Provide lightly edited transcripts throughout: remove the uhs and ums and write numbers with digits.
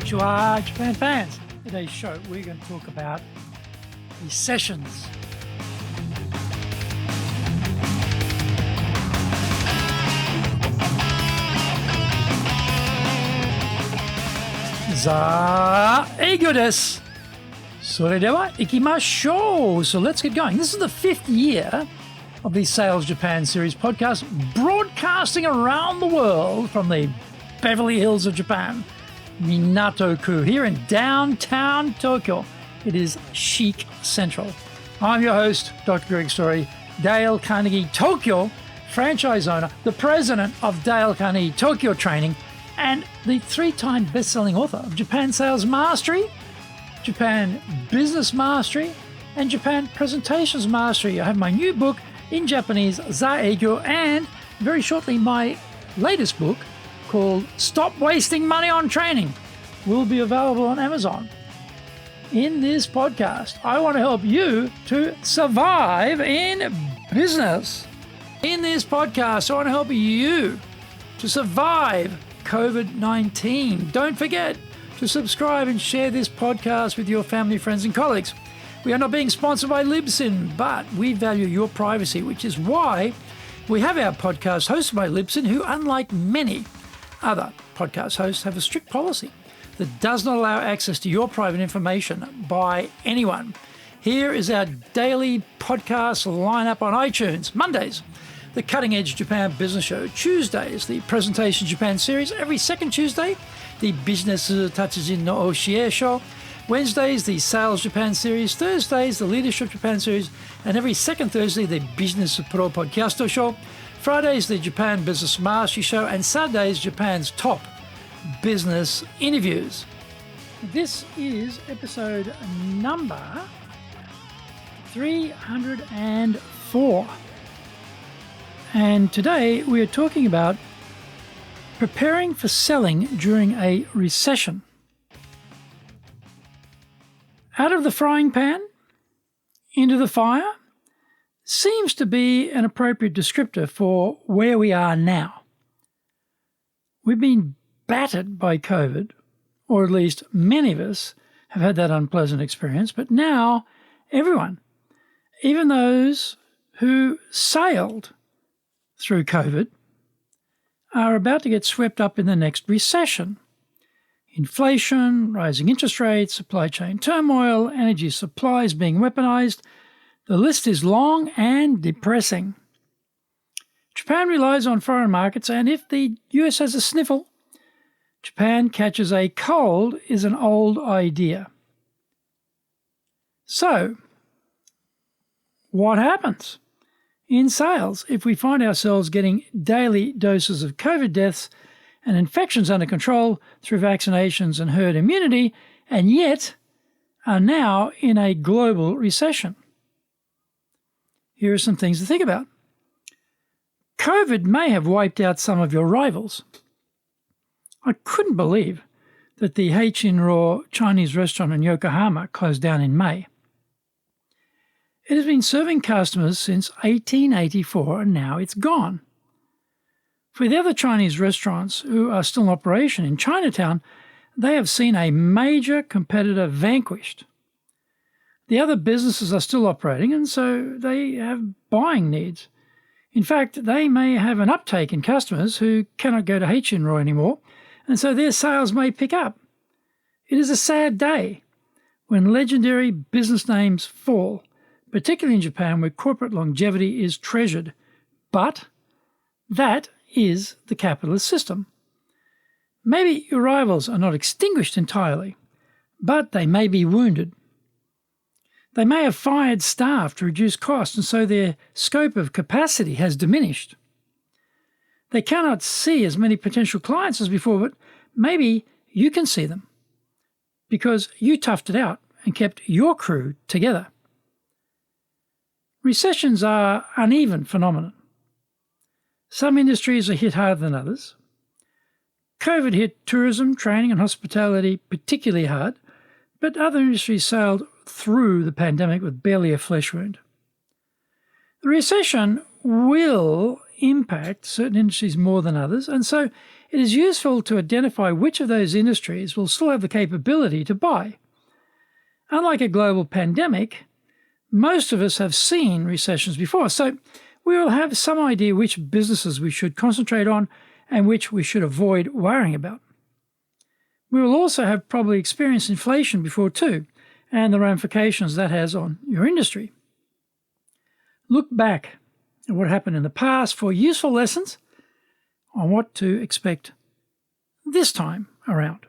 Konnichiwa, Japan fans. In today's show, we're going to talk about recessions. Eigo desu. それでは行きましょう. So let's get going. This is the 5th year of the Sales Japan Series podcast, broadcasting around the world from the Beverly Hills of Japan, Minato-ku, here in downtown Tokyo. It is chic central. I'm your host, Dr. Greg Story, Dale Carnegie Tokyo franchise owner, the president of Dale Carnegie Tokyo Training, and the 3-time best-selling author of Japan Sales Mastery, Japan Business Mastery, and Japan Presentations Mastery. I have my new book in Japanese, Zaeigyo, and very shortly my latest book called Stop Wasting Money on Training will be available on Amazon. In this podcast, I want to help you to survive in business. In this podcast, I want to help you to survive COVID-19. Don't forget to subscribe and share this podcast with your family, friends, and colleagues. We are not being sponsored by Libsyn, but we value your privacy, which is why we have our podcast hosted by Libsyn, who, unlike many other podcast hosts, have a strict policy that does not allow access to your private information by anyone. Here is our daily podcast lineup on iTunes. Mondays, the Cutting Edge Japan Business Show. Tuesdays, the Presentation Japan Series. Every second Tuesday, the Business Tatsujin no Oshie Show. Wednesdays, the Sales Japan Series. Thursdays, the Leadership Japan Series. And every second Thursday, the Business Pro Podcast Show. Fridays, the Japan Business Mastery Show. And Saturdays, Japan's top business interviews. This is episode number 304. And today we are talking about preparing for selling during a recession. Out of the frying pan, into the fire, seems to be an appropriate descriptor for where we are now. We've been battered by COVID, or at least many of us have had that unpleasant experience, but now everyone, even those who sailed through COVID, are about to get swept up in the next recession. Inflation, rising interest rates, supply chain turmoil, energy supplies being weaponized. The list is long and depressing. Japan relies on foreign markets, and if the US has a sniffle, Japan catches a cold is an old idea. So, what happens in sales if we find ourselves getting daily doses of COVID deaths and infections under control through vaccinations and herd immunity, and yet are now in a global recession? Here are some things to think about. COVID may have wiped out some of your rivals. I couldn't believe that the Heichinrou Chinese restaurant in Yokohama closed down in May. It has been serving customers since 1884 and now it's gone. For the other Chinese restaurants who are still in operation in Chinatown, they have seen a major competitor vanquished. The other businesses are still operating, and so they have buying needs. In fact, they may have an uptake in customers who cannot go to Heichinrou anymore, and so their sales may pick up. It is a sad day when legendary business names fall, particularly in Japan where corporate longevity is treasured. But that is the capitalist system. Maybe your rivals are not extinguished entirely, but they may be wounded. They may have fired staff to reduce costs, and so their scope of capacity has diminished. They cannot see as many potential clients as before, but maybe you can see them because you toughed it out and kept your crew together. Recessions are uneven phenomenon. Some industries are hit harder than others. COVID hit tourism, training and hospitality particularly hard, but other industries sailed through the pandemic with barely a flesh wound. The recession will impact certain industries more than others, and so it is useful to identify which of those industries will still have the capability to buy. Unlike a global pandemic, most of us have seen recessions before, so we will have some idea which businesses we should concentrate on and which we should avoid worrying about. We will also have probably experienced inflation before too, and the ramifications that has on your industry. Look back at what happened in the past for useful lessons on what to expect this time around.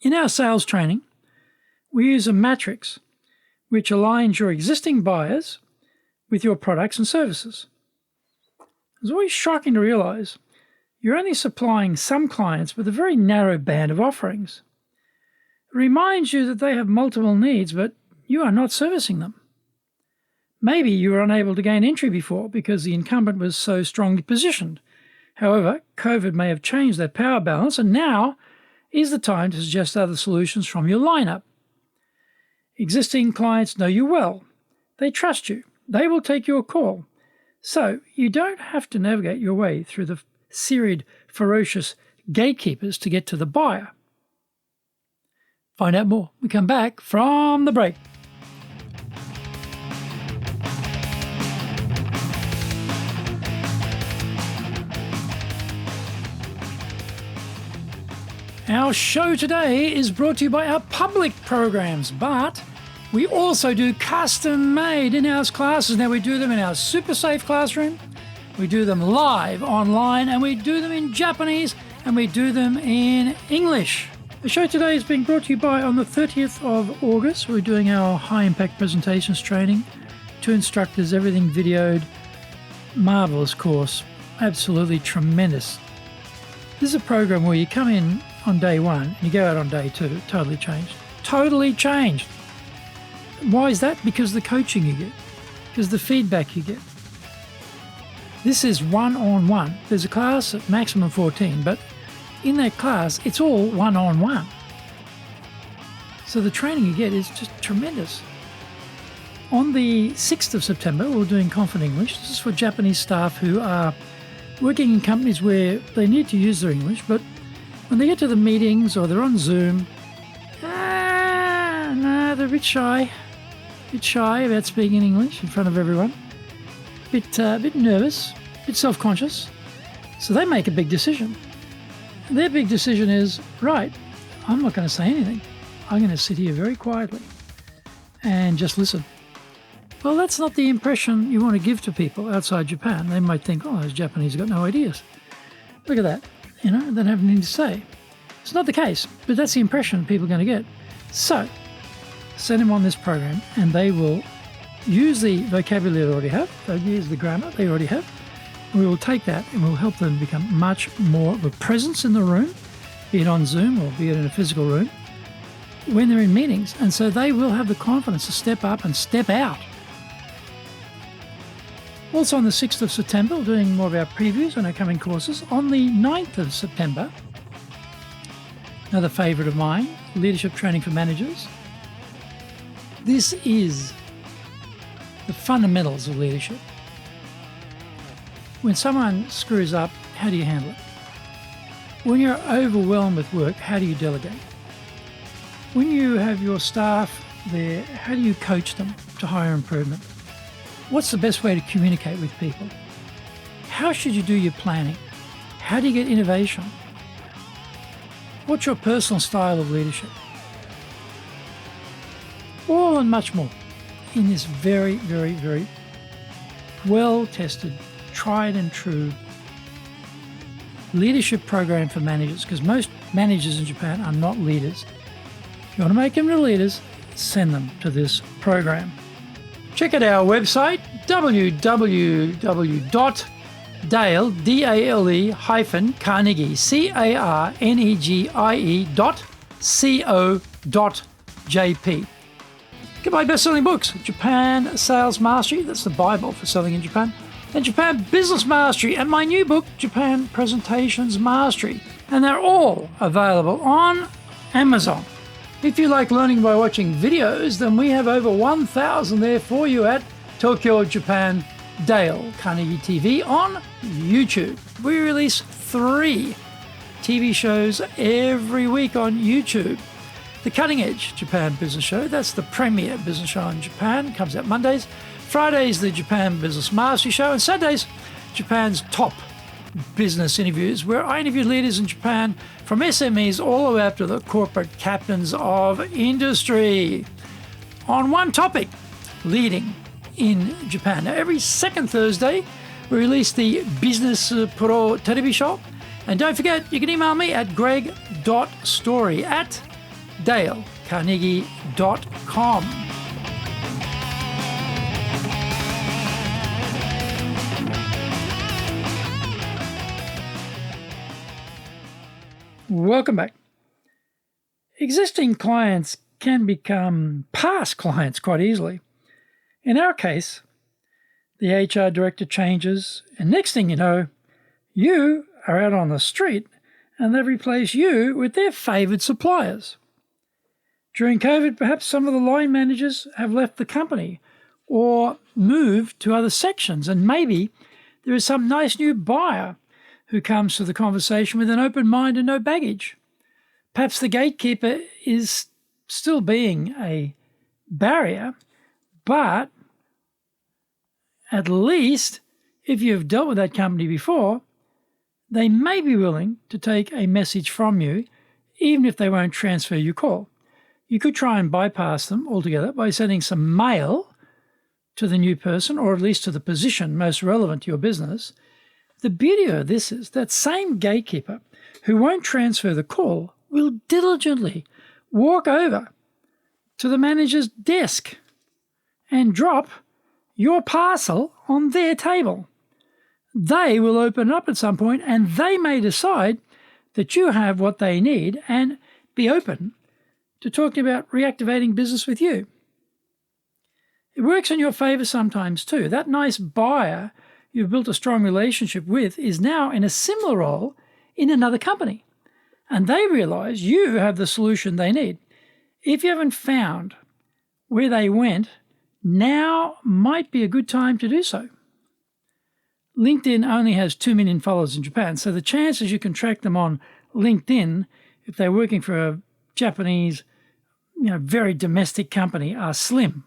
In our sales training, we use a matrix which aligns your existing buyers with your products and services. It's always shocking to realize you're only supplying some clients with a very narrow band of offerings. It reminds you that they have multiple needs, but you are not servicing them. Maybe you were unable to gain entry before because the incumbent was so strongly positioned. However, COVID may have changed that power balance, and now is the time to suggest other solutions from your lineup. Existing clients know you well. They trust you. They will take your call. So you don't have to navigate your way through the serried, ferocious gatekeepers to get to the buyer. Find out more when we come back from the break. Our show today is brought to you by our public programs, but we also do custom-made in-house classes. Now, we do them in our super safe classroom, we do them live online, and we do them in Japanese, and we do them in English. The show today is being brought to you by, on the 30th of August, we're doing our high-impact presentations training. 2 instructors, everything videoed. Marvellous course. Absolutely tremendous. This is a program where you come in on day 1 and you go out on day 2. Totally changed. Totally changed. Why is that? Because the coaching you get. Because the feedback you get. This is one-on-one. There's a class at maximum 14, but in that class, it's all one-on-one. So the training you get is just tremendous. On the 6th of September, we're doing Confident English. This is for Japanese staff who are working in companies where they need to use their English, but when they get to the meetings or they're on Zoom, they're a bit shy about speaking English in front of everyone. A bit nervous, a bit self-conscious. So they make a big decision. Their big decision is, right, I'm not going to say anything. I'm going to sit here very quietly and just listen. Well, that's not the impression you want to give to people outside Japan. They might think, oh, those Japanese have got no ideas. Look at that. They don't have anything to say. It's not the case, but that's the impression people are going to get. So, send them on this program and they will use the vocabulary they already have. They'll use the grammar they already have. We will take that and we'll help them become much more of a presence in the room, be it on Zoom or be it in a physical room, when they're in meetings. And so they will have the confidence to step up and step out. Also on the 6th of September, we're doing more of our previews on our coming courses. On the 9th of September, another favourite of mine, leadership training for managers. This is the fundamentals of leadership. When someone screws up, how do you handle it? When you're overwhelmed with work, how do you delegate? When you have your staff there, how do you coach them to higher improvement? What's the best way to communicate with people? How should you do your planning? How do you get innovation? What's your personal style of leadership? All and much more in this very, very, very well-tested, tried and true leadership program for managers, because most managers in Japan are not leaders. If you want to make them into leaders, send them to this program. Check out our website, www.dale.carnegie.co.jp. Get my best-selling books, Japan Sales Mastery, that's the Bible for selling in Japan, and Japan Business Mastery, and my new book, Japan Presentations Mastery. And they're all available on Amazon. If you like learning by watching videos, then we have over 1,000 there for you at tokyojapan.com. Dale Carnegie TV on YouTube. We release 3 TV shows every week on YouTube. The Cutting Edge Japan Business Show, that's the premier business show in Japan, comes out Mondays. Fridays, the Japan Business Mastery Show, and Saturdays, Japan's top business interviews, where I interview leaders in Japan from SMEs all the way up to the corporate captains of industry on one topic, leading in Japan. Now, every second Thursday, we release the Business Pro Television Show. And don't forget, you can email me at greg.story@dalecarnegie.com. Welcome back. Existing clients can become past clients quite easily. In our case, the HR director changes, and next thing you know, you are out on the street and they've replaced you with their favoured suppliers. During COVID, perhaps some of the line managers have left the company or moved to other sections, and maybe there is some nice new buyer who comes to the conversation with an open mind and no baggage. Perhaps the gatekeeper is still being a barrier, but at least if you've dealt with that company before, they may be willing to take a message from you, even if they won't transfer your call. You could try and bypass them altogether by sending some mail to the new person, or at least to the position most relevant to your business. The beauty of this is that same gatekeeper who won't transfer the call will diligently walk over to the manager's desk and drop your parcel on their table. They will open it up at some point, and they may decide that you have what they need and be open to talking about reactivating business with you. It works in your favor sometimes too. That nice buyer you've built a strong relationship with is now in a similar role in another company, and they realize you have the solution they need. If you haven't found where they went, now might be a good time to do so. LinkedIn only has 2 million followers in Japan, so the chances you can track them on LinkedIn if they're working for a Japanese, very domestic company are slim.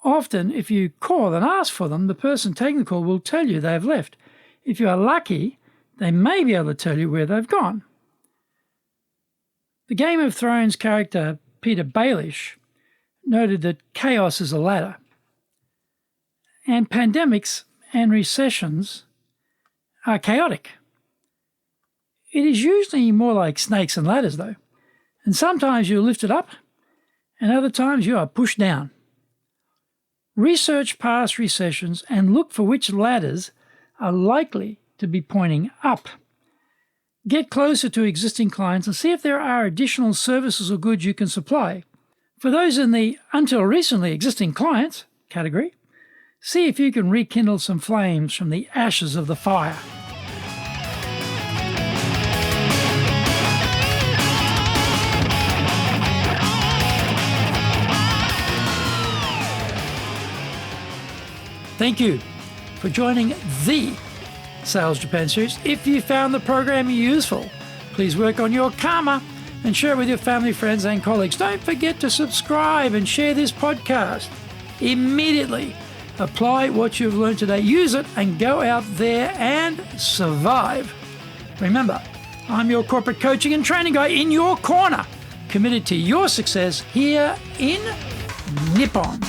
Often, if you call and ask for them, the person taking the call will tell you they've left. If you are lucky, they may be able to tell you where they've gone. The Game of Thrones character Peter Baelish noted that chaos is a ladder, and pandemics and recessions are chaotic. It is usually more like snakes and ladders, though, and sometimes you're lifted up, and other times you are pushed down. Research past recessions and look for which ladders are likely to be pointing up. Get closer to existing clients and see if there are additional services or goods you can supply. For those in the until recently existing clients category, see if you can rekindle some flames from the ashes of the fire. Thank you for joining the Sales Japan series. If you found the program useful, please work on your karma and share it with your family, friends, and colleagues. Don't forget to subscribe and share this podcast. Immediately apply what you've learned today. Use it and go out there and survive. Remember, I'm your corporate coaching and training guy in your corner, committed to your success here in Nippon.